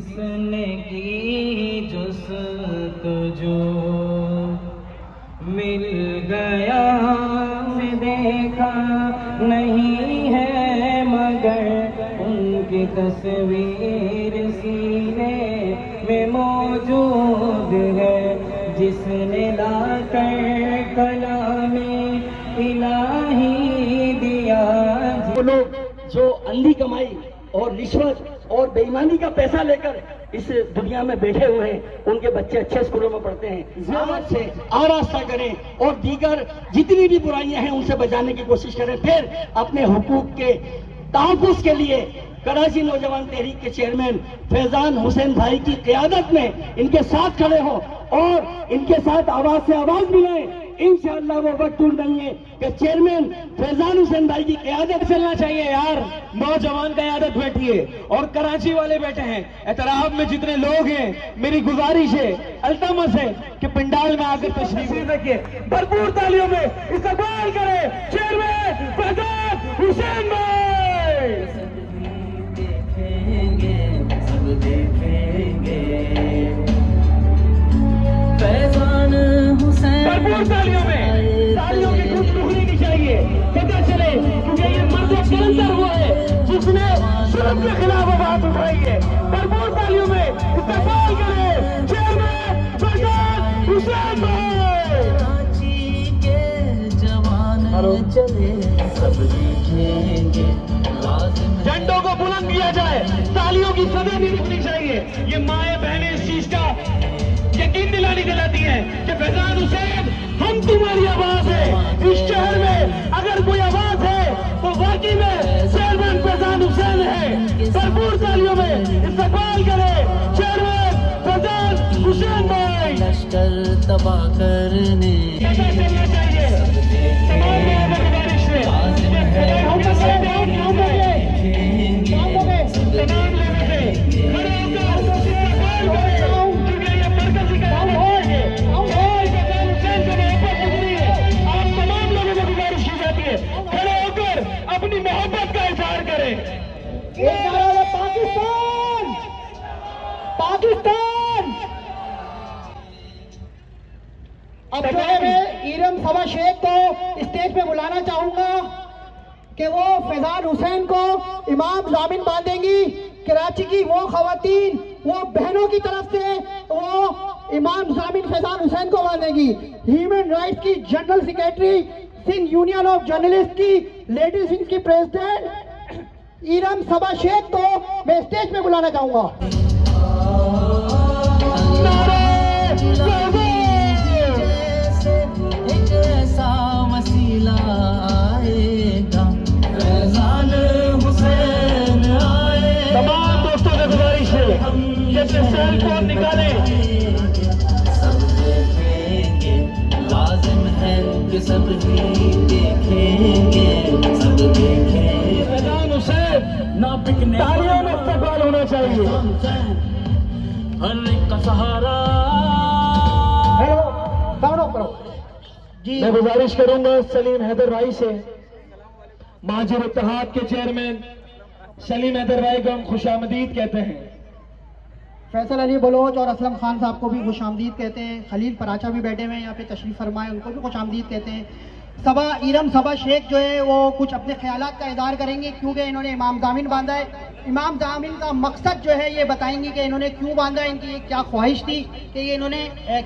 किसने की जुस्तजू, मिल गया देखा नहीं है मगर उनकी तस्वीर सीने में मौजूद है, जिसने लाकर कलामे इलाही दिया। वो लोग जो अंधी कमाई और रिश्वत और बेईमानी का पैसा लेकर इस दुनिया में बैठे हुए हैं, उनके बच्चे अच्छे स्कूलों में पढ़ते हैं। आज से आरास्ता करें और दीगर जितनी भी बुराइयां हैं उनसे बचाने की कोशिश करें। फिर अपने हुकूक के तहफ़्फ़ुज़ के लिए कराची नौजवान तहरीक के चेयरमैन फैजान हुसैन भाई की क़यादत में इनके साथ खड़े हों और इनके साथ आवाज से आवाज मिलाएं। इंशाअल्लाह वो वक्त दूर नहीं है कि चेयरमैन फैजान हुसैन भाई की क़यादत चलना चाहिए। यार नौजवान क़यादत बैठी है और कराची वाले बैठे हैं। एतराब में जितने लोग हैं, मेरी गुजारिश है, अल्तमस है कि पंडाल में आकर तशरीफ रखिए। भरपूर तालियों में इस्तकबाल करें चेयरमैन फैजान हुसैन भाई। सब देखेंगे फैजान हुसैन। भरपूर तालियों की खुशबू होनी चाहिए, पता चले, क्योंकि ये मर्द कलंदर हुआ है जिसने जुल्म के खिलाफ आवाज उठाई है। भरपूर तालियों में इस्तकबाल करें चेयरमैन फैजान हुसैन भाई। कराची के जवान चले सब देखेंगे, झंडों को बुलंद किया जाए, तालियों की सदा भी रुकनी चाहिए। ये माए बहनें इस चीज का यकीन दिलाती हैं कि फैजान हुसैन हम तुम्हारी आवाज है। इस शहर में अगर कोई आवाज है तो वाकई में चेयरमैन फैजान हुसैन है। भरपूर तालियों में इस्तकबाल करें चेयरमैन फैजान हुसैन भाई। लश्कर तबाह करने चलना चाहिए तमाम लोगों को गुजारिश अपनी मोहब्बत का इजहार करें। पाकिस्तान पाकिस्तान। अब जो है मैं ईरम सभा शेख को स्टेज पे बुलाना चाहूंगा कि वो फैजान हुसैन को इमाम जामिन बांधेंगी। कराची की वो खवातीन, वो बहनों की तरफ से वो इमाम जामिन फैजान हुसैन को बांधेगी। ह्यूमन राइट्स की general secretary, Sindh union of journalist की लेडीज विंग की प्रेसिडेंट ईरम सभा शेख को मैं स्टेज पे बुलाना चाहूंगा। तमाम दोस्तों से गुजारिश है कि सेल फोन निकाले। सब देखेंगे, लाजिम है कि सब ही देखेंगे, सब देखेंगे। फैजान हुसैन ना बिकने, तालियों में इस्तकबाल होना चाहिए। हर एक का सहारा। हेलो दावड़ो करो जी। मैं गुजारिश करूंगा सलीम हैदर भाई से, महाजिर इत्तेहाद के चेयरमैन सलीम हैदर भाई को हम खुशामदीद कहते हैं। फैसल अली बलोच और असलम खान साहब को भी खुशामदीद कहते हैं। खलील पराचा भी बैठे हुए हैं यहाँ पे तशरीफ फरमाए, उनको भी खुशामदीद कहते हैं। सभा ईरम सभा शेख जो है वो कुछ अपने ख्यालात का इज़हार करेंगे, क्योंकि इन्होंने इमाम जामिन बांधा है। इमाम जामिन का मकसद जो है ये बताएंगे कि इन्होंने क्यों बांधा है, इनकी क्या ख्वाहिश थी कि ये इन्होंने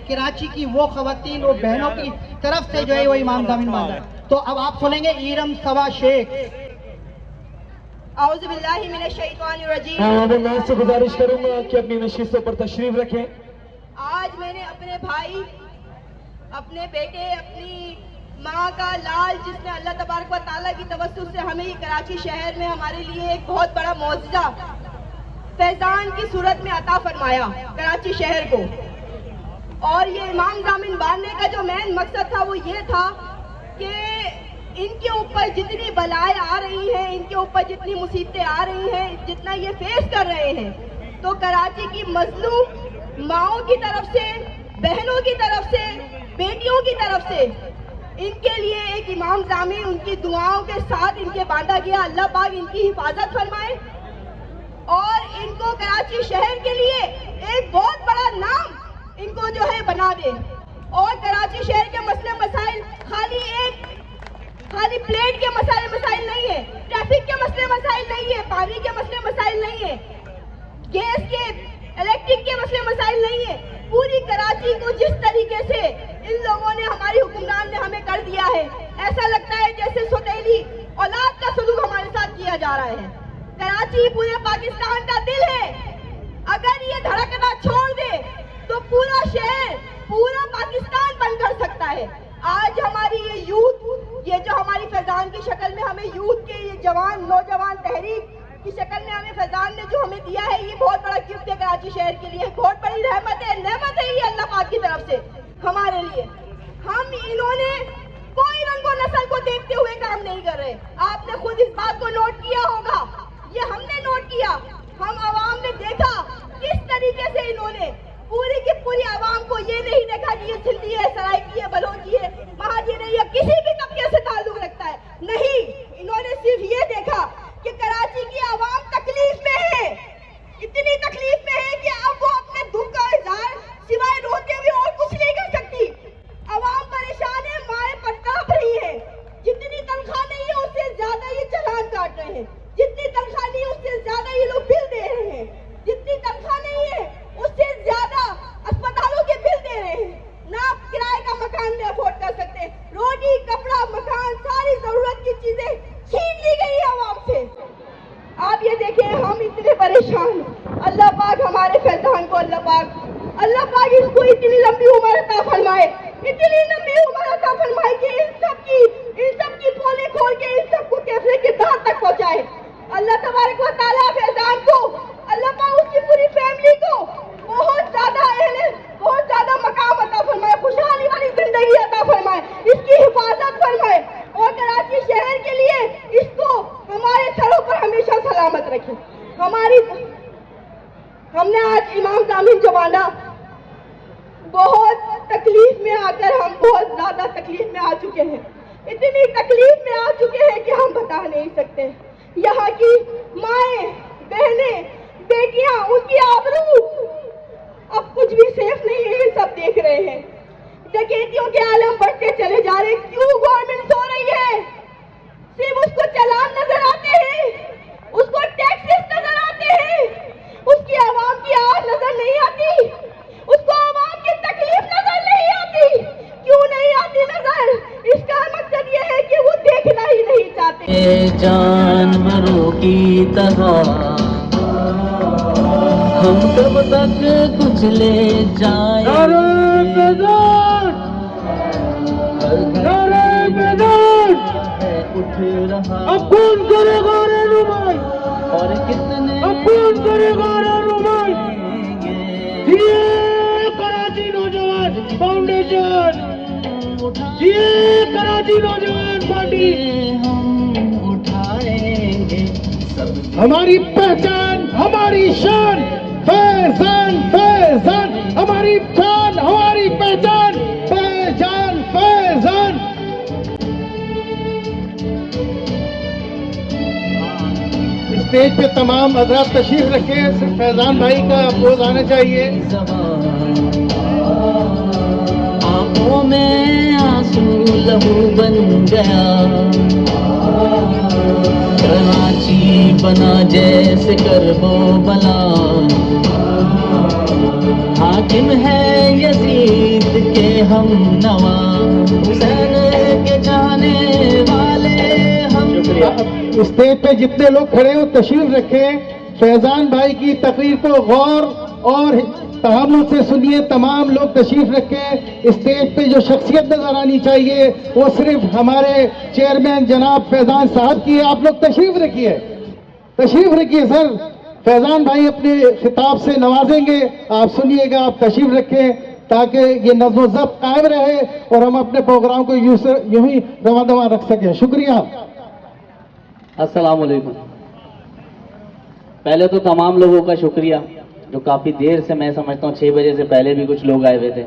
कराची की वो खवातीन और बहनों की तरफ से जो है वो इमाम जामिन बांधा है। तो अब आप सुनेंगे ईरम सभा शेख। औज़ुबिल्लाहि मिनश शैतानिर रजीम। मैं से गुजारिश करूंगा कि अपनी नशिस्तों पर तशरीफ रखें। आज मैंने अपने भाई, अपने बेटे, अपनी माँ का लाल, जिसने अल्लाह तबारक व तआला की तवस्सुल से हमें कराची शहर में हमारे लिए एक बहुत बड़ा मौजज़ा फैजान की सूरत में अता फरमाया कराची शहर को। और ये इमाम जामिन बांधने का जो मेन मकसद था वो ये था कि इनके ऊपर जितनी बलाएं आ रही हैं, इनके ऊपर जितनी मुसीबतें आ रही हैं, जितना ये फेस कर रहे हैं, तो कराची की मजलूम माओं की तरफ से, बहनों की तरफ से, बेटियों की तरफ से इनके लिए एक इमाम जामिन उनकी दुआओं के साथ इनके बांधा गया। अल्लाह पाक इनकी हिफाजत फरमाए और इनको कराची शहर के लिए एक बहुत बड़ा नाम इनको जो है बना दे। और कराची शहर के मसले मसाइल खाली प्लेट के मसाइल नहीं है, ट्रैफिक के मसले मसाइल नहीं है, पानी के मसले मसाइल नहीं है, गैस के इलेक्ट्रिक के मसले मसाइल नहीं है। पूरी कराची को जिस तरीके से इन लोगों ने, हमारी हुक्मरान ने हमें कर दिया है, ऐसा लगता है जैसे सौतेली औलाद का सलूक हमारे साथ किया जा रहा है। कराची पूरे पाकिस्तान का दिल है, अगर ये धड़कना छोड़ दे तो पूरा शहर, पूरा पाकिस्तान बंद कर सकता है। आज हमारी ये यूथ, ये जो हमारी फैजान की शक्ल में हमें यूथ के ये जवान नौजवान तहरीक की शक्ल में हमें फैजान ने जो हमें दिया है, ये बहुत बड़ा गिफ्ट है कराची शहर के लिए, बहुत बड़ी रहमत है, नेमत है ये अल्लाह पाक की तरफ से हमारे लिए। हम इन्होंने कोई रंगो नस्ल को देखते हुए काम नहीं कर रहे। आपने खुद इस बात को नोट किया होगा, ये हमने नोट किया, हम आवाम ने देखा किस तरीके से इन्होंने पूरी की पूरी आवाम को ये नहीं देखा कि ये सिंधी है, सराइकी है, बलोची है, महाजन है या किसी भी तबके से ताल्लुक रखता है। नहीं, इन्होंने सिर्फ ये देखा कि कराची की आवाम तकलीफ में है, इतनी तकलीफ में है कि अब वो अपने दुख का इजहार सिवाय रोते हुए और कुछ नहीं कर सकती। आवाम परेशान है, माएं तड़प रही है, जितनी तनख्वाह नहीं है उससे ज्यादा ये चालान काट रहे हैं, जितनी तनख्वाह नहीं है उससे ज्यादा ये लोग बिल दे रहे हैं, जितनी तनख्वाह नहीं है उससे ज्यादा अस्पतालों के बिल दे रहे हैं। ना किराए का मकान में अफोर्ड कर सकते, रोटी कपड़ा मकान सारी जरूरत की चीजें छीन ली गई है आवाम से। आप ये देखें, हम इतने परेशान, अल्लाह पाक हमारे फैजान को, अल्लाह पाक इसको इतनी लंबी उम्र अता फरमाए, इतनी लंबी उम्र अता फरमाए कि इन सब की पोले खोल के इन सबको कैफे के दांत तक पहुंचाए। अल्लाह तबारक व तआला फैजान को, अल्लाह पाक उसकी पूरी फैमिली को बहुत ज्यादा मकाम अता फरमाए, खुशहाली वाली जिंदगी अता फरमाए, इसकी हिफाजत फरमाए और कराची शहर के लिए इसको हमारे सरों पर हमेशा सलामत रखे। हमने आज इमाम जामिन जो बांधा, बहुत तकलीफ में आकर हम बहुत ज्यादा तकलीफ में आ चुके हैं, इतनी तकलीफ में आ चुके हैं कि हम बता नहीं सकते। यहाँ की माएं, बहनें, बेटियां, उनकी आबरू अब कुछ भी सेफ नहीं है, ये सब देख रहे हैं। डकैतियों के आलम बढ़ते चले जा रहे। क्यों गवर्नमेंट सो रही है? सिर्फ उसको चालान नजर आते हैं, उसको टैक्सेस नजर आते हैं, उसकी आवाम की आवाज नजर नहीं आती, उसको आवाम की तकलीफ नजर नहीं आती। क्यों नहीं आती नजर? इसका मकसद ये है कि वो देखना ही नहीं चाहते। जानवरों की तरह हम कब तक कुचले जाएंगे? उठ रहा अब कौन करेगा रहनुमाई? और कितने अब कौन करेगा रहनुमाई? ये कराची नौजवान फाउंडेशन, ये कराची नौजवान पार्टी, हम उठाएंगे सब। हमारी पहचान, हमारी शान, फैजान फैजान, हमारी शान, हमारी पहचान, फैजान फैजान। स्टेज पे तमाम हजरात तशरीफ रखे, फैजान भाई का अपोज आना चाहिए। आंखों में आंसू लहू बन गया, कराची बना जैसे करबो बला। हाकिम है यजीद के हम नवा, हुसैन के जाने वाले हम। स्टेज पे जितने लोग खड़े हो तशरीफ रखें। फैजान भाई की तकरीर को गौर और तहम्मुल से सुनिए। तमाम लोग तशरीफ रखें। स्टेज पे जो शख्सियत नजर आनी चाहिए वो सिर्फ हमारे चेयरमैन जनाब फैजान साहब की है। आप लोग तशरीफ रखिए सर। फैजान भाई अपने खिताब से नवाजेंगे, आप सुनिएगा, आप तशरीफ रखें ताकि ये नज़्म ज़ब्त कायम रहे और हम अपने प्रोग्राम को यूं ही रवा दवा रख सकें। शुक्रिया। अस्सलाम वालेकुम। पहले तो तमाम लोगों का शुक्रिया जो काफ़ी देर से, मैं समझता हूँ 6 बजे से पहले भी कुछ लोग आए हुए थे,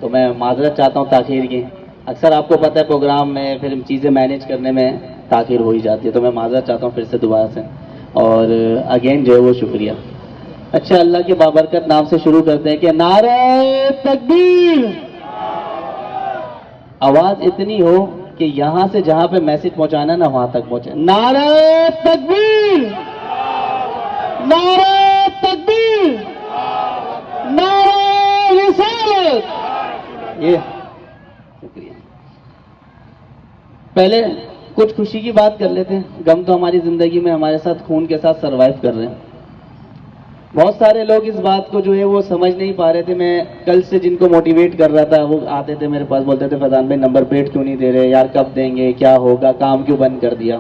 तो मैं माजरत चाहता हूँ ताख़ीर की। अक्सर आपको पता है प्रोग्राम में फिर चीज़ें मैनेज करने में ताख़ीर हो ही जाती है, तो मैं माजरत चाहता हूँ फिर से दोबारा से। और अगेन जो है वो शुक्रिया। अच्छा, अल्लाह के बाबरकत नाम से शुरू करते हैं कि नारे तकबीर। आवाज इतनी हो कि यहां से जहां पे मैसेज पहुंचाना ना वहां तक पहुंचे। नारे तकबीर, नारे तकबीर, नारे रिसालत। ये शुक्रिया। पहले कुछ खुशी की बात कर लेते हैं। गम तो हमारी जिंदगी में हमारे साथ खून के साथ सरवाइव कर रहे हैं। बहुत सारे लोग इस बात को जो है वो समझ नहीं पा रहे थे। मैं कल से जिनको मोटिवेट कर रहा था वो आते थे मेरे पास, बोलते थे फैजान भाई नंबर प्लेट क्यों नहीं दे रहे यार, कब देंगे, क्या होगा, काम क्यों बंद कर दिया।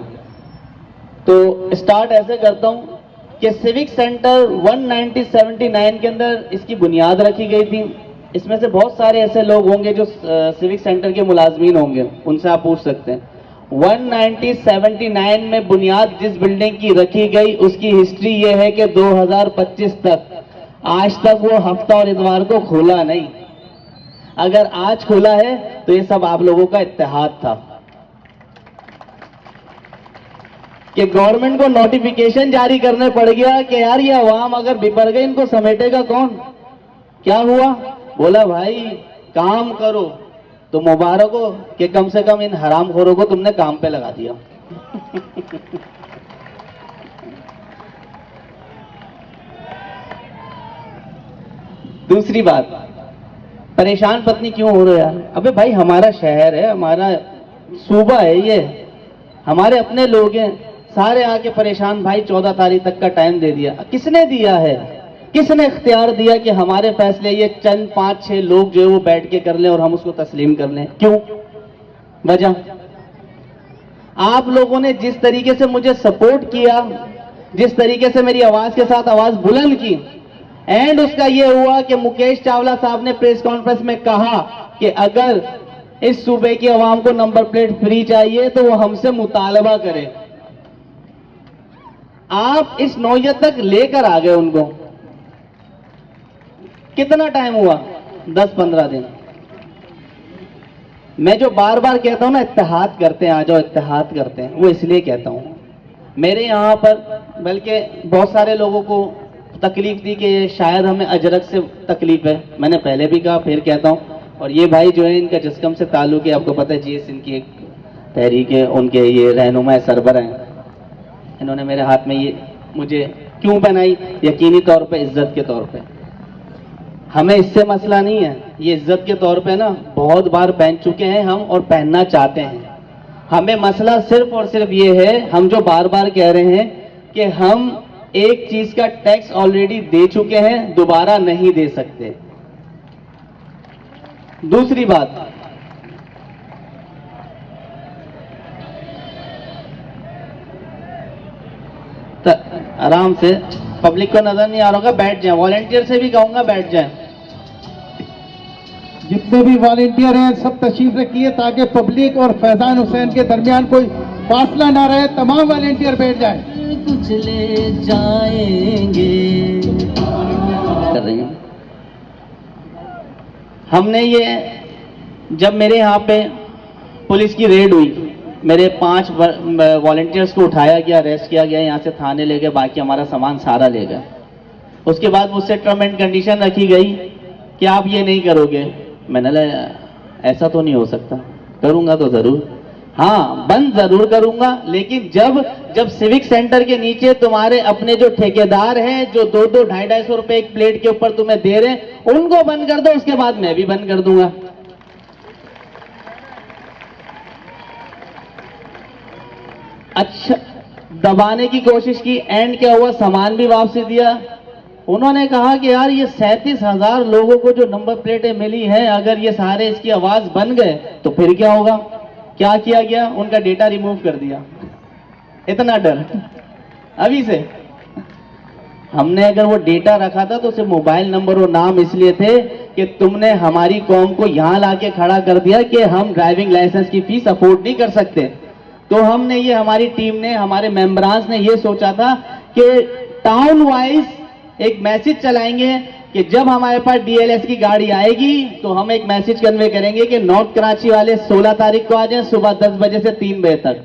तो स्टार्ट ऐसे करता हूँ कि सिविक सेंटर 1979 के अंदर इसकी बुनियाद रखी गई थी। इसमें से बहुत सारे ऐसे लोग होंगे जो सिविक सेंटर के मुलाजमीन होंगे, उनसे आप पूछ सकते हैं। 1979 में बुनियाद जिस बिल्डिंग की रखी गई उसकी हिस्ट्री ये है कि 2025 तक आज तक वो हफ्ता और इतवार को खुला नहीं। अगर आज खुला है तो ये सब आप लोगों का इत्तेहाद था कि गवर्नमेंट को नोटिफिकेशन जारी करने पड़ गया कि यार ये अवाम अगर बिपर गए इनको समेटेगा कौन। क्या हुआ, बोला भाई काम करो, तो मुबारक हो कि कम से कम इन हरामखोरों को तुमने काम पे लगा दिया। दूसरी बात, परेशान पत्नी क्यों हो रहे हो यार। अबे भाई हमारा शहर है, हमारा सूबा है, ये हमारे अपने लोग हैं, सारे आके परेशान। भाई 14 तारीख तक का टाइम दे दिया, किसने दिया है, किसने इख्तियार दिया कि हमारे फैसले ये चंद 5-6 लोग जो है वो बैठ के कर लें और हम उसको तस्लीम कर लें। क्यों, वजह आप लोगों ने जिस तरीके से मुझे सपोर्ट किया, जिस तरीके से मेरी आवाज के साथ आवाज बुलंद की, एंड उसका ये हुआ कि मुकेश चावला साहब ने प्रेस कॉन्फ्रेंस में कहा कि अगर इस सूबे की आवाम को नंबर प्लेट फ्री चाहिए तो वो हमसे मुतालबा करे। आप इस नौयत तक लेकर आ गए उनको। कितना टाइम हुआ, 10-15 दिन। मैं जो बार बार कहता हूं ना इत्तेहाद करते हैं, आ जाओ इत्तेहाद करते हैं, वो इसलिए कहता हूं। मेरे यहां पर बल्कि बहुत सारे लोगों को तकलीफ थी कि शायद हमें अजरक से तकलीफ है। मैंने पहले भी कहा, फिर कहता हूं। और ये भाई जो है इनका जिस्कम से ताल्लुक है, आपको पता है जीएस इनकी एक तहरीक है, उनके ये रहनुमा सरबरा हैं। इन्होंने मेरे हाथ में ये मुझे क्यों बनाई, यकीनी तौर पे इज्जत के तौर पे। हमें इससे मसला नहीं है, ये इज्जत के तौर पे ना बहुत बार पहन चुके हैं हम और पहनना चाहते हैं। हमें मसला सिर्फ और सिर्फ ये है, हम जो बार बार कह रहे हैं कि हम एक चीज का टैक्स ऑलरेडी दे चुके हैं, दोबारा नहीं दे सकते। दूसरी बात, आराम से, पब्लिक को नजर नहीं आ रहा होगा, बैठ जाए। वॉलेंटियर से भी कहूंगा बैठ जाए। जितने भी वॉलेंटियर हैं सब तशरीफ रखिए ताकि पब्लिक और फैजान हुसैन के दरमियान कोई फासला ना रहे। तमाम वॉलेंटियर बैठ जाए। कुछ ले जाएंगे कर रही हैं। हमने ये जब मेरे यहाँ पे पुलिस की रेड हुई, मेरे 5 वॉलेंटियर्स को उठाया गया, अरेस्ट किया गया, यहाँ से थाने ले गए, बाकी हमारा सामान सारा ले गए। उसके बाद मुझसे टर्म एंड कंडीशन रखी गई कि आप ये नहीं करोगे। मैंने कहा ऐसा तो नहीं हो सकता, करूंगा तो जरूर, हाँ बंद जरूर करूंगा, लेकिन जब सिविक सेंटर के नीचे तुम्हारे अपने जो ठेकेदार हैं जो 200, 250 रुपए एक प्लेट के ऊपर तुम्हें दे रहे हैं, उनको बंद कर दो, उसके बाद मैं भी बंद कर दूंगा। अच्छा, दबाने की कोशिश की, एंड क्या हुआ, सामान भी वापसी दिया। उन्होंने कहा कि यार ये 37,000 लोगों को जो नंबर प्लेटें मिली हैं, अगर ये सारे इसकी आवाज बन गए तो फिर क्या होगा। क्या किया गया, उनका डेटा रिमूव कर दिया। इतना डर अभी से। हमने अगर वो डेटा रखा था तो सिर्फ मोबाइल नंबर और नाम इसलिए थे कि तुमने हमारी कौम को यहां लाके खड़ा कर दिया कि हम ड्राइविंग लाइसेंस की फीस अफोर्ड नहीं कर सकते। तो हमने ये, हमारी टीम ने, हमारे मेंबरांस ने ये सोचा था कि टाउन वाइज एक मैसेज चलाएंगे कि जब हमारे पास डीएलएस की गाड़ी आएगी तो हम एक मैसेज कन्वे करेंगे कि नॉर्थ कराची वाले 16 तारीख को आ जाएं सुबह 10 बजे से 3 बजे तक।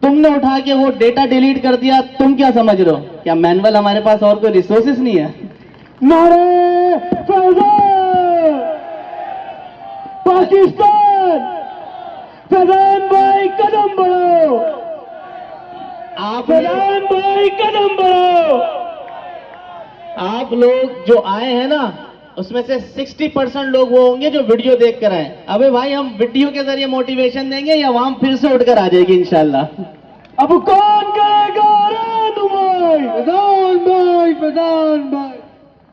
तुमने उठा के वो डेटा डिलीट कर दिया, तुम क्या समझ रहे हो? क्या मैनुअल हमारे पास और कोई रिसोर्सेस नहीं है? नारे फैजान, पाकिस्तान, फैजान भाई कदम बढ़ो, फैजान भाई कदम बढ़ो। आप लोग जो आए हैं ना, उसमें से 60% लोग वो होंगे जो वीडियो देख कर आए। अबे भाई, हम वीडियो के जरिए मोटिवेशन देंगे या आवाम फिर से उठकर आ जाएगी इंशाल्लाह। अब कौन करेगा रहनुमाई? फैजान भाई, फैजान भाई,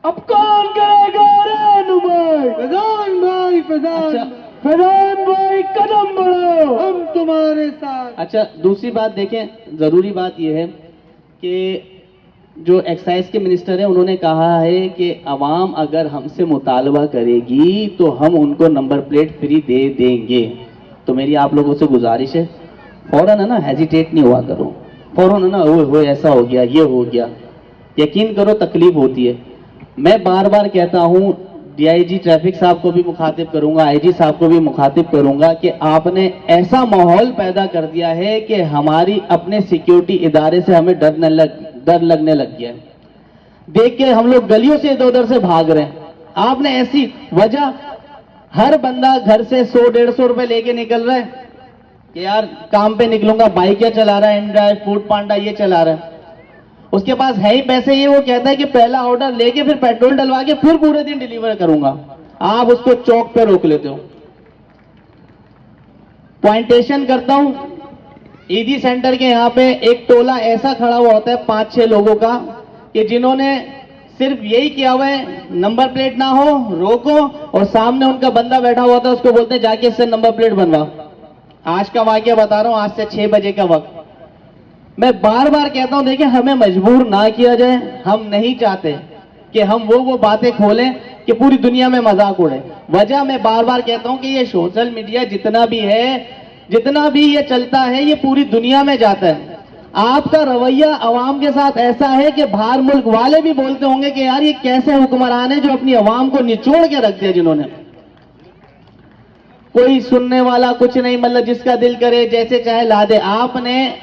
अब कौन करेगा रहनुमाई? फैजान भाई, फैजान, अच्छा। फैजान भाई कदम बढ़ो, हम तुम्हारे साथ। अच्छा, दूसरी बात देखें, जरूरी बात यह है कि जो एक्साइज के मिनिस्टर हैं, उन्होंने कहा है कि अवाम अगर हमसे मुतालबा करेगी तो हम उनको नंबर प्लेट फ्री दे देंगे। तो मेरी आप लोगों से गुजारिश है, फौरन है ना हेजिटेट नहीं हुआ करो, फौरन है ना वो ऐसा हो गया, ये हो गया। यकीन करो तकलीफ होती है। मैं बार बार कहता हूँ, डीआईजी ट्रैफिक साहब को भी मुखातिब करूंगा, आईजी साहब को भी मुखातिब करूंगा कि आपने ऐसा माहौल पैदा कर दिया है कि हमारी अपने सिक्योरिटी इदारे से हमें डर लगने लग गया है। देख के हम लोग गलियों से इधर उधर से भाग रहे हैं। आपने ऐसी वजह, हर बंदा घर से 100-150 रुपए लेके निकल रहा है कि यार काम पे निकलूंगा, बाइक चला रहा है, इंड्राइव, फूड पांडा ये चला रहा है, उसके पास है ही पैसे, ये वो कहता है कि पहला ऑर्डर लेके फिर पेट्रोल डलवा के फिर पूरे दिन डिलीवर करूंगा। आप उसको चौक पे रोक लेते हो। पॉइंटेशन करता हूं, ईदी सेंटर के यहाँ पे एक टोला ऐसा खड़ा हुआ होता है 5-6 लोगों का कि जिन्होंने सिर्फ यही किया हुआ है, नंबर प्लेट ना हो रोको, और सामने उनका बंदा बैठा हुआ था, उसको बोलते हैं जाके इससे नंबर प्लेट बनवा। आज का वाकया बता रहा हूं, आज से 6 बजे का वक्त। मैं बार बार कहता हूं, देखिए हमें मजबूर ना किया जाए। हम नहीं चाहते कि हम वो बातें खोलें कि पूरी दुनिया में मजाक उड़े। वजह मैं बार बार कहता हूं कि ये सोशल मीडिया जितना भी है, जितना भी ये चलता है, ये पूरी दुनिया में जाता है। आपका रवैया अवाम के साथ ऐसा है कि बाहर मुल्क वाले भी बोलते होंगे कि यार ये कैसे हुक्मरान है जो अपनी अवाम को निचोड़ के रख दिया, जिन्होंने कोई सुनने वाला कुछ नहीं, मतलब जिसका दिल करे जैसे चाहे ला दे। आपने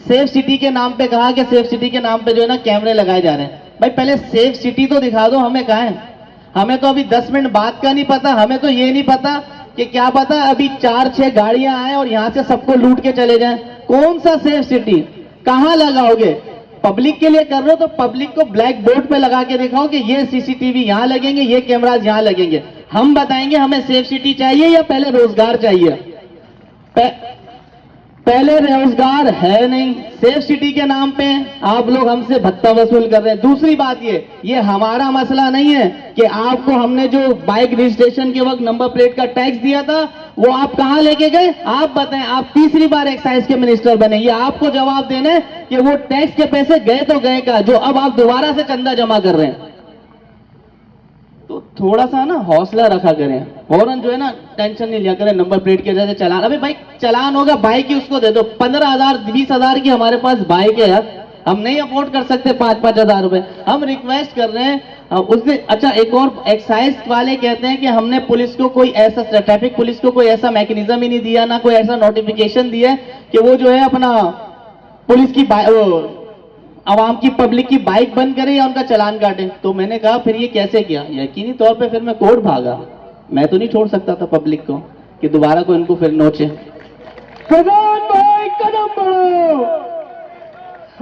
सेफ सिटी के नाम पे कहा कि सेफ सिटी के नाम पे जो है ना कैमरे लगाए जा रहे हैं। भाई पहले सेफ सिटी तो दिखा दो, हमें कहाँ है? हमें तो अभी 10 मिनट बाद का नहीं पता। हमें तो ये नहीं पता कि क्या पता अभी 4-6 गाड़ियां आए और यहां से सबको लूट के चले जाएं। कौन सा सेफ सिटी? कहां लगाओगे? पब्लिक के लिए कर रहे हो तो पब्लिक को ब्लैक बोर्ड पे लगा के दिखाओ कि ये सीसीटीवी यहां लगेंगे, ये कैमराज यहां लगेंगे। हम बताएंगे हमें सेफ सिटी चाहिए या पहले रोजगार चाहिए। पहले रोजगार है नहीं, सेफ सिटी के नाम पे आप लोग हमसे भत्ता वसूल कर रहे हैं। दूसरी बात ये हमारा मसला नहीं है कि आपको हमने जो बाइक रजिस्ट्रेशन के वक्त नंबर प्लेट का टैक्स दिया था वो आप कहां लेके गए? आप बताएं। आप तीसरी बार एक्साइज के मिनिस्टर बने, ये आपको जवाब देना है कि वो टैक्स के पैसे गए तो गए का, जो अब आप दोबारा से चंदा जमा कर रहे हैं। तो थोड़ा सा ना हौसला रखा करें, फौरन जो है ना टेंशन नहीं लिया करें। नंबर प्लेट के वजह से चलान, अबे भाई चलान होगा, बाइक ही उसको दे दो। 15,000 20,000 की हमारे पास बाइक है यार, हम नहीं अफोर्ड कर सकते 5-5 हजार रुपए। हम रिक्वेस्ट कर रहे हैं उसने। अच्छा, एक और एक्साइज वाले कहते हैं कि हमने पुलिस को कोई ऐसा, ट्रैफिक पुलिस को कोई ऐसा मैकेनिज्म ही नहीं दिया, ना कोई ऐसा नोटिफिकेशन दिया है कि वो जो है अपना पुलिस की आवाम की, पब्लिक की बाइक बंद करे या उनका चालान काटे। तो मैंने कहा फिर ये कैसे किया? यकीनी तौर पे फिर मैं कोर्ट भागा। मैं तो नहीं छोड़ सकता था पब्लिक को कि दोबारा को इनको फिर नोचे। फैजान भाई कदम बढ़ो,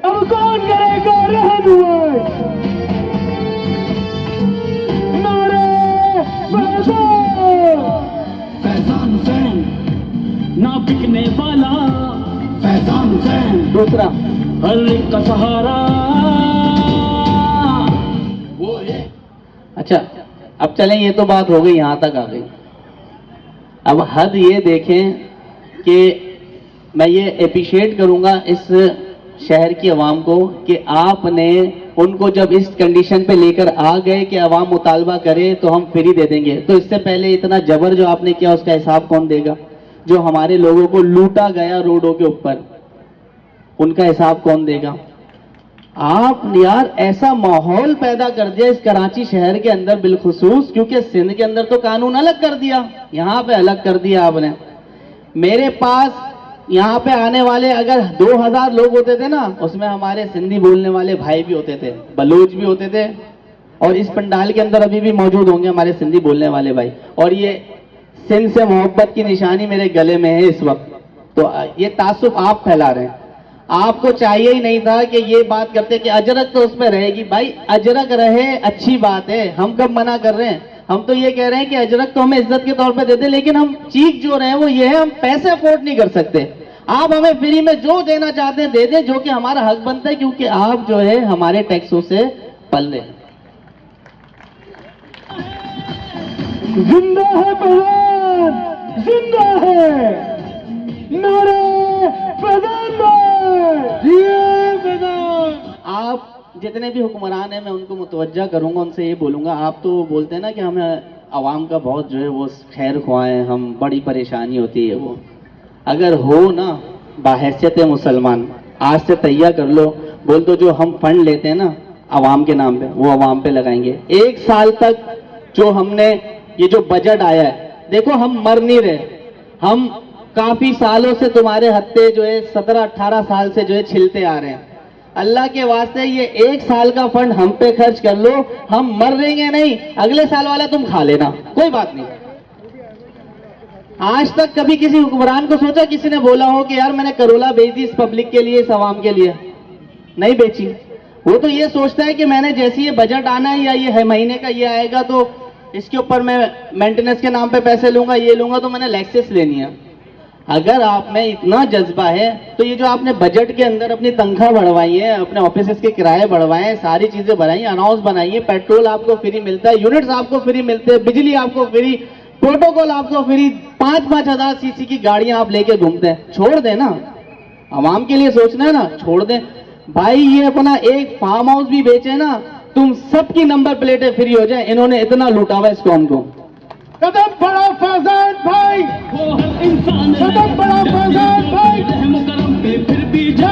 अब कौन करेगा रहनुमाई? नारे फैजान, फैजान हुसैन ना बिकने वाला, फैजान हुसैन दूसरा हर एक का सहारा वो है। अच्छा, अब चलें, ये तो बात हो गई, यहां तक आ गई। अब हद ये देखें कि मैं ये अप्रिशिएट करूंगा इस शहर की आवाम को कि आपने उनको जब इस कंडीशन पे लेकर आ गए कि आवाम मुतालबा करे तो हम फ्री दे देंगे। तो इससे पहले इतना जबर जो आपने किया उसका हिसाब कौन देगा? जो हमारे लोगों को लूटा गया रोडों के ऊपर, उनका हिसाब कौन देगा? आप यार ऐसा माहौल पैदा कर दिया इस कराची शहर के अंदर बिलखुसूस, क्योंकि सिंध के अंदर तो कानून अलग कर दिया, यहां पे अलग कर दिया आपने। मेरे पास यहाँ पे आने वाले अगर 2000 लोग होते थे ना, उसमें हमारे सिंधी बोलने वाले भाई भी होते थे, बलूच भी होते थे, और इस पंडाल के अंदर अभी भी मौजूद होंगे हमारे सिंधी बोलने वाले भाई। और ये सिंध से मोहब्बत की निशानी मेरे गले में है इस वक्त। तो ये तासुब आप फैला रहे हैं। आपको चाहिए ही नहीं था कि ये बात करते कि अजरक तो उसमें रहेगी। भाई अजरक रहे अच्छी बात है, हम कब मना कर रहे हैं। हम तो ये कह रहे हैं कि अजरक तो हमें इज्जत के तौर पे दे दे, लेकिन हम चीख जो रहे हैं वो ये है, हम पैसे अफोर्ड नहीं कर सकते। आप हमें फ्री में जो देना चाहते हैं दे दें, जो कि हमारा हक बनता है, क्योंकि आप जो है हमारे टैक्सों से पल रहे हैं। जिंदा है प्रधान, जिंदा है नारे प्रधान प्रधान। आप जितने भी हुक्मरान हैं मैं उनको मुतवज्जा करूंगा, उनसे ये बोलूंगा, आप तो बोलते हैं ना कि हमें आवाम का बहुत जो है वो खैर ख्वाएं, हम बड़ी परेशानी होती है वो। अगर हो ना बाहैसियत मुसलमान, आज से तैयार कर लो, बोल दो जो हम फंड लेते हैं ना आवाम के नाम पे, वो आवाम पे लगाएंगे। 1 साल तक जो हमने ये जो बजट आया है, देखो हम मर नहीं रहे, हम काफी सालों से तुम्हारे हत्ते जो है 17-18 साल से जो है छिलते आ रहे हैं। अल्लाह के वास्ते ये 1 साल का फंड हम पे खर्च कर लो, हम मर रहेंगे नहीं, अगले साल वाला तुम खा लेना, कोई बात नहीं। आज तक कभी किसी हुक्मरान को सोचा, किसी ने बोला हो कि यार मैंने करोला बेच दी इस पब्लिक के लिए, इस आवाम के लिए? नहीं बेची। वो तो ये सोचता है कि मैंने जैसे ये बजट आना है या ये महीने का ये आएगा तो इसके ऊपर मैं मेंटेनेंस के नाम पे पैसे लूंगा, ये लूंगा, तो मैंने लेक्सेस लेनी है। अगर आप में इतना जज्बा है तो ये जो आपने बजट के अंदर अपनी तनख्वाह बढ़वाई है, अपने ऑफिस के किराए बढ़वाए हैं, सारी चीजें बढ़ाई, अनाउंस बनाई है, पेट्रोल आपको फ्री मिलता है, यूनिट्स आपको फ्री मिलते हैं, बिजली आपको फ्री, प्रोटोकॉल आपको फ्री, 5-5 हजार सीसी की गाड़ियां आप लेके घूमते हैं, छोड़ दें ना, आवाम के लिए सोचना है ना, छोड़ दें भाई। ये अपना एक फार्म हाउस भी बेचे ना, तुम सबकी नंबर प्लेटें फ्री हो जाए, इन्होंने इतना लूटा हुआ इस कौम को। कदम बड़ा फैजान भाई, वो हर इंसान कदम बड़ा फैजान भाई, रहम करम पे फिर भी जा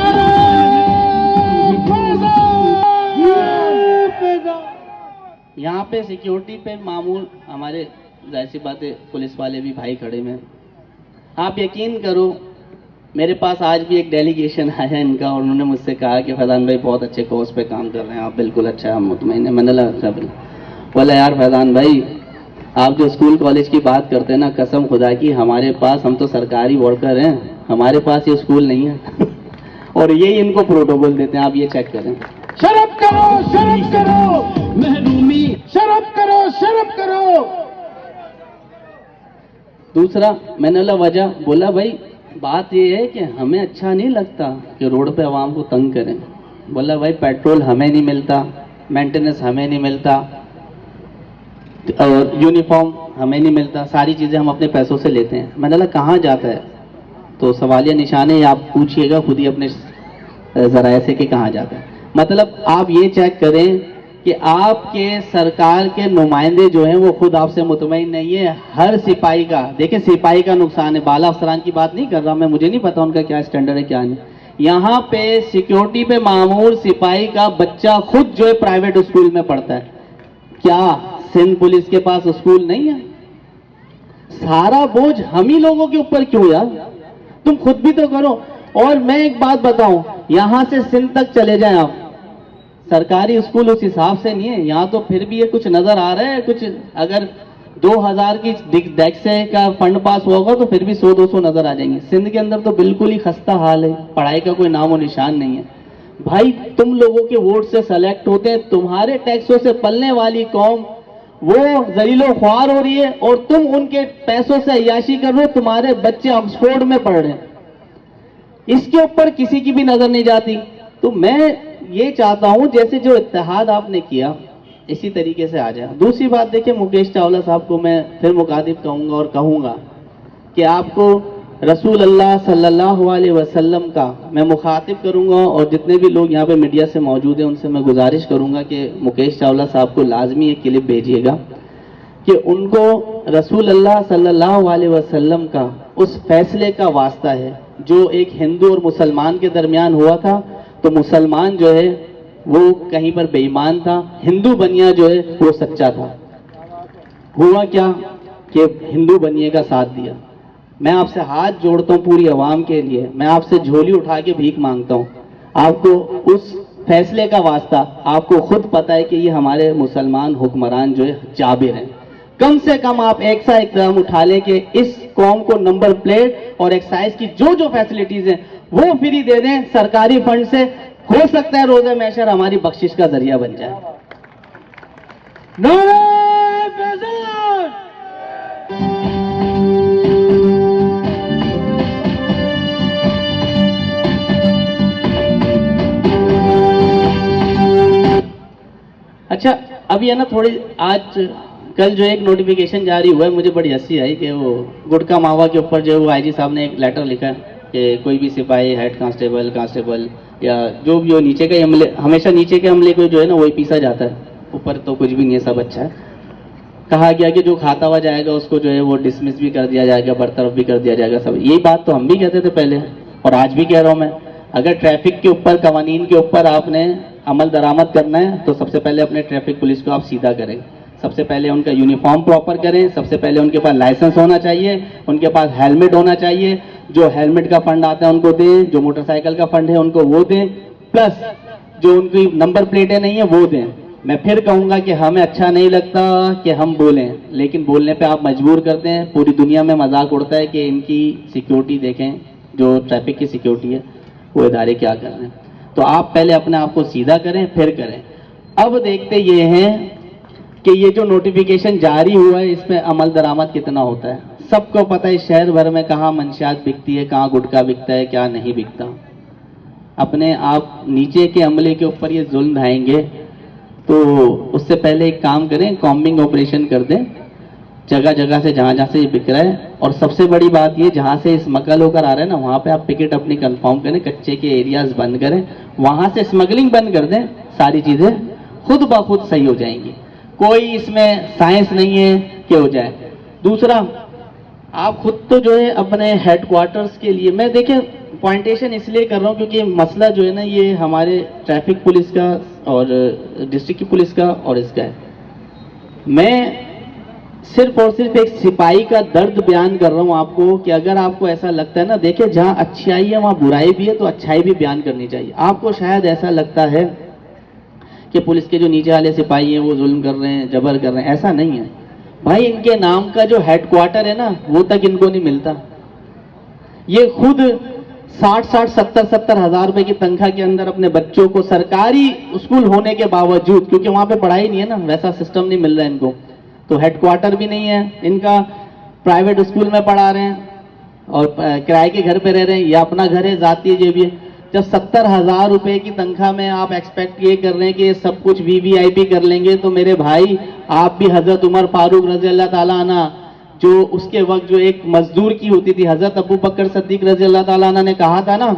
यहाँ पे सिक्योरिटी पे मामूल हमारे जाहिर सी बात है पुलिस वाले भी भाई खड़े में। आप यकीन करो मेरे पास आज भी एक डेलीगेशन आया है इनका, और उन्होंने मुझसे कहा कि फैजान भाई बहुत अच्छे कोर्स पे काम कर रहे हैं आप, बिल्कुल अच्छा, हम मुतमईन हैं। मैंने लगा बोला यार फैजान भाई आप जो स्कूल कॉलेज की बात करते हैं ना, कसम खुदा की हमारे पास, हम तो सरकारी वर्कर हैं, हमारे पास ये स्कूल नहीं है और यही इनको प्रोटोकॉल देते हैं, आप ये चेक करें। शर्म करो महरूमी, शर्म करो। दूसरा मैंने बोला वजह, बोला भाई बात ये है कि हमें अच्छा नहीं लगता कि रोड पे आवाम को तंग करें। बोला भाई पेट्रोल हमें नहीं मिलता, मेंटेनेंस हमें नहीं मिलता, और यूनिफॉर्म हमें नहीं मिलता, सारी चीज़ें हम अपने पैसों से लेते हैं। मैंने बोला कहाँ जाता है? तो सवालिया निशान है, आप पूछिएगा खुद ही अपने ज़राए से कि कहाँ जाता है। मतलब आप ये चेक करें कि आपके सरकार के नुमाइंदे जो हैं वो खुद आपसे मुतमईन नहीं है। हर सिपाही का, देखिए सिपाही का नुकसान है, बाला अफसरान की बात नहीं कर रहा मैं, मुझे नहीं पता उनका क्या स्टैंडर्ड है क्या नहीं। यहाँ पे सिक्योरिटी पे मामूर सिपाही का बच्चा खुद जो है प्राइवेट स्कूल में पढ़ता है। क्या सिंध पुलिस के पास स्कूल नहीं है? सारा बोझ हम ही लोगों के ऊपर क्यों यार? तुम खुद भी तो करो। और मैं एक बात बताऊं, यहां से सिंध तक चले जाएं आप, सरकारी स्कूल उस हिसाब से नहीं है। यहाँ तो फिर भी ये कुछ नजर आ रहा है, कुछ अगर 2000 की डेक्से का फंड पास होगा तो फिर भी 100-200 नजर आ जाएंगे। सिंध के अंदर तो बिल्कुल ही खस्ता हाल है, पढ़ाई का कोई नामो निशान नहीं है। भाई तुम लोगों के वोट से सेलेक्ट होते हैं, तुम्हारे टैक्सों से पलने वाली कौम वो जलीलो ख्वार हो रही है और तुम उनके पैसों से अय्याशी कर रहे हो, तुम्हारे बच्चे ऑक्सफोर्ड में पढ़ रहे हैं, इसके ऊपर किसी की भी नजर नहीं जाती। तो मैं ये चाहता हूं जैसे जो इत्तेहाद आपने किया इसी तरीके से आ जाए। दूसरी बात देखिए, मुकेश चावला साहब को मैं फिर मुकादिब कहूंगा और कहूंगा कि आपको रसूल अल्लाह सल्लल्लाहु अलैहि वसल्लम का मैं मुखातिब करूंगा, और जितने भी लोग यहाँ पे मीडिया से मौजूद हैं उनसे मैं गुजारिश करूंगा कि मुकेश चावला साहब को लाजमी एक क्लिप भेजिएगा कि उनको रसूल अल्लाह सल्लल्लाहु अलैहि वसल्लम का उस फैसले का वास्ता है जो एक हिंदू और मुसलमान के दरमियान हुआ था। तो मुसलमान जो है वो कहीं पर बेईमान था, हिंदू बनिया जो है वो सच्चा था। हुआ क्या कि हिंदू बनिए का साथ दिया। मैं आपसे हाथ जोड़ता हूँ पूरी आवाम के लिए, मैं आपसे झोली उठा के भीख मांगता हूँ। आपको उस फैसले का वास्ता, आपको खुद पता है कि ये हमारे मुसलमान हुक्मरान जो है जाबिर हैं, कम से कम आप एक सा एक कदम उठा लें कि इस कौम को नंबर प्लेट और एक्साइज की जो जो फैसिलिटीज हैं वो फ्री दे दें सरकारी फंड से। हो सकता है रोज़े महशर हमारी बख्शिश का जरिया बन जाए। अच्छा, अभी है ना थोड़ी आज कल जो एक नोटिफिकेशन जारी हुआ है, मुझे बड़ी हंसी आई कि वो गुटका मावा के ऊपर जो वो आईजी साहब ने एक लेटर लिखा है कि कोई भी सिपाही, हेड कांस्टेबल या जो भी हो, नीचे के अमले, हमेशा नीचे के अमले को जो है ना वही पीसा जाता है, ऊपर तो कुछ भी नहीं है, सब अच्छा है। कहा गया कि जो खाता हुआ जाएगा उसको जो है वो डिसमिस भी कर दिया जाएगा, बरतरफ भी कर दिया जाएगा। सब यही बात तो हम भी कहते थे पहले और आज भी कह रहा हूँ मैं। अगर ट्रैफिक के ऊपर, कवानीन के ऊपर आपने अमल दरामद करना है तो सबसे पहले अपने ट्रैफिक पुलिस को आप सीधा करें, सबसे पहले उनका यूनिफॉर्म प्रॉपर करें, सबसे पहले उनके पास लाइसेंस होना चाहिए, उनके पास हेलमेट होना चाहिए, जो हेलमेट का फंड आता है उनको दें, जो मोटरसाइकिल का फंड है उनको वो दें, प्लस जो उनकी नंबर प्लेटें नहीं है वो दें। मैं फिर कहूंगा कि हमें अच्छा नहीं लगता कि हम बोलें, लेकिन बोलने पे आप मजबूर करते हैं। पूरी दुनिया में मजाक उड़ता है कि इनकी सिक्योरिटी देखें, जो ट्रैफिक की सिक्योरिटी है वो इदारे क्या कर रहे हैं। तो आप पहले अपने आप को सीधा करें फिर करें। अब देखते ये हैं कि ये जो नोटिफिकेशन जारी हुआ है इसमें अमल दरामद कितना होता है। सबको पता है शहर भर में कहाँ मंशियात बिकती है, कहाँ गुटखा बिकता है, क्या नहीं बिकता। अपने आप नीचे के अमले के ऊपर ये जुल्म ढाएंगे तो उससे पहले एक काम करें, कॉम्बिंग ऑपरेशन कर दें जगह जगह से, जहाँ जहाँ से ये बिक रहा है। और सबसे बड़ी बात ये, जहाँ से स्मगल होकर आ रहा है ना वहाँ पे आप पिकेट अपनी कंफर्म करें, कच्चे के एरियाज बंद करें, वहाँ से स्मगलिंग बंद कर दें, सारी चीज़ें खुद ब खुद सही हो जाएंगी। कोई इसमें साइंस नहीं है कि हो जाए। दूसरा, आप खुद तो जो है अपने हेडक्वार्टर्स के लिए, मैं देखें पॉइंटेशन इसलिए कर रहा हूँ क्योंकि मसला जो है ना ये हमारे ट्रैफिक पुलिस का और डिस्ट्रिक्ट की पुलिस का और इसका है। मैं सिर्फ और सिर्फ एक सिपाही का दर्द बयान कर रहा हूँ आपको कि अगर आपको ऐसा लगता है ना, देखिए जहाँ अच्छाई है वहाँ बुराई भी है, तो अच्छाई भी बयान करनी चाहिए। आपको शायद ऐसा लगता है कि पुलिस के जो नीचे वाले सिपाही हैं वो जुल्म कर रहे हैं, जबर कर रहे हैं, ऐसा नहीं है भाई। इनके नाम का जो हेडक्वार्टर है ना वो तक इनको नहीं मिलता। ये खुद 60-70 हज़ार रुपए की तनख्वाह के अंदर अपने बच्चों को सरकारी स्कूल होने के बावजूद, क्योंकि वहां पे पढ़ाई नहीं है ना, वैसा सिस्टम नहीं मिल रहा है इनको, तो हेडक्वार्टर भी नहीं है इनका, प्राइवेट स्कूल में पढ़ा रहे हैं और किराए के घर पे रह रहे हैं, या अपना घर है जाती है भी है। जब 70,000 रुपए की तनख्वाह में आप एक्सपेक्ट ये कर रहे हैं कि ये सब कुछ वीवीआईपी कर लेंगे, तो मेरे भाई आप भी हजरत उमर फारूक रजी अल्लाह ताला अन्हु, जो उसके वक्त जो एक मजदूर की होती थी, हजरत अबू बकर सिद्दीक रजी अल्लाह ताला अन्हु ने कहा था ना,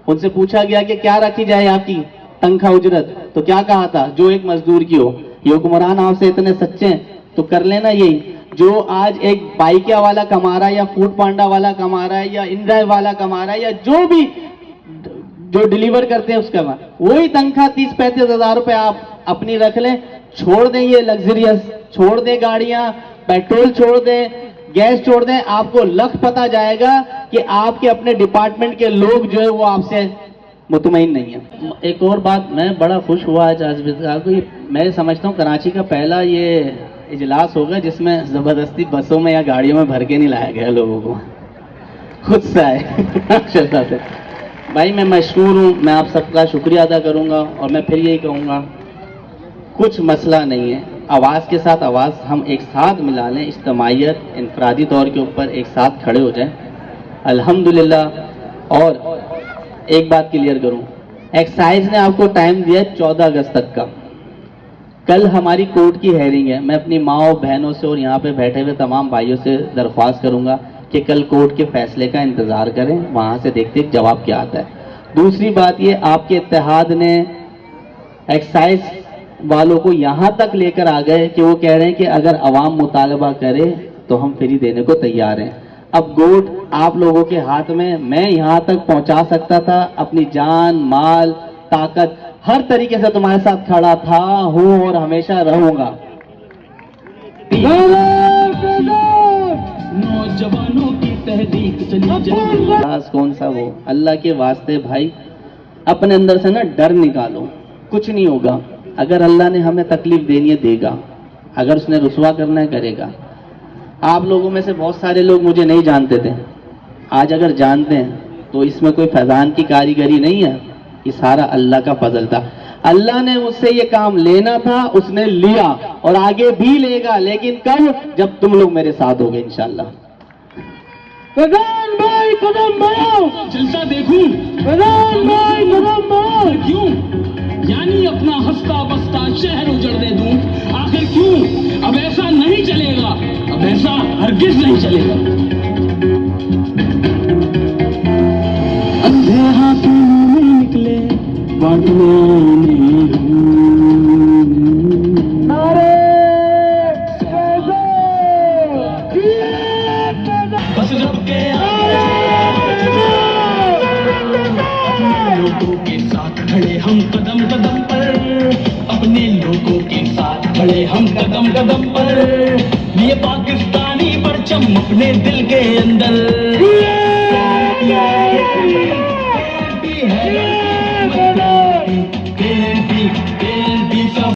उनसे पूछा गया कि क्या रखी जाए आपकी तनख्वाह उजरत, तो क्या कहा था, जो एक मजदूर की हो। ये हुक्मरान आपसे इतने सच्चे हैं तो कर लेना यही, जो आज एक बाइकिया वाला कमा रहा है या फूड पांडा वाला कमा रहा है या इनड्राइव वाला कमा रहा है या जो भी जो डिलीवर करते हैं उसका वही तनख्वाह 30-35 हज़ार रुपए आप अपनी रख लें। छोड़ दें ये लग्जरियस, छोड़ दें गाड़ियां, पेट्रोल छोड़ दें, गैस छोड़ दें, आपको लख पता जाएगा कि आपके अपने डिपार्टमेंट के लोग जो है वो आपसे मुतमईन नहीं है। एक और बात, मैं बड़ा खुश हुआ आज को, मैं समझता हूँ कराची का पहला ये इजलास होगा जिसमें जबरदस्ती बसों में या गाड़ियों में भर के नहीं लाया गया लोगों को, खुद से आए। भाई मैं मशहूर हूँ, मैं आप सबका शुक्रिया अदा करूँगा और मैं फिर यही कहूँगा, कुछ मसला नहीं है, आवाज़ के साथ आवाज़ हम एक साथ मिला लें, इज्तिमाइयत इनफरादी तौर के ऊपर एक साथ खड़े हो जाएं, अल्हम्दुलिल्लाह। और एक बात क्लियर करूँ, एक्साइज ने आपको टाइम दिया 14 अगस्त तक का। कल हमारी कोर्ट की हेयरिंग है, मैं अपनी माँ बहनों से और यहाँ पे बैठे हुए तमाम भाइयों से दरख्वास्त करूँगा कि कल कोर्ट के फैसले का इंतज़ार करें, वहाँ से देखते जवाब क्या आता है। दूसरी बात ये, आपके इत्तेहाद ने एक्साइज वालों को यहाँ तक लेकर आ गए कि वो कह रहे हैं कि अगर अवाम मुतालबा करे तो हम फ्री देने को तैयार हैं। अब गोट आप लोगों के हाथ में, मैं यहाँ तक पहुँचा सकता था, अपनी जान माल ताकत हर तरीके से तुम्हारे साथ खड़ा था, हूँ और हमेशा रहूंगा। नौजवानों की तहरीक चली जाए। खास कौन सा वो, अल्लाह के वास्ते भाई अपने अंदर से ना डर निकालो, कुछ नहीं होगा। अगर अल्लाह ने हमें तकलीफ देनी है देगा, अगर उसने रुसवा करना है करेगा। आप लोगों में से बहुत सारे लोग मुझे नहीं जानते थे, आज अगर जानते हैं तो इसमें कोई फैजान की कारीगरी नहीं है, ये सारा अल्लाह का फजल था। अल्लाह ने मुझसे ये काम लेना था, उसने लिया और आगे भी लेगा, लेकिन कब? जब तुम लोग मेरे साथ होगे इंशाल्लाह। फैजान भाई कदम बढ़ाओ, जलसा देखूं फैजान भाई कदम बढ़ाओ। क्यों? यानी अपना हंसता बसता शहर उजड़ दे दूं, आखिर क्यों? अब ऐसा नहीं चलेगा, अब ऐसा हरगिज नहीं चलेगा। अंधे हाथों में निकले बांटने बस जब के लोगों के साथ खड़े हम कदम कदम पर, अपने लोगों के साथ खड़े हम कदम कदम पर, ये पाकिस्तानी परचम अपने दिल के अंदर है।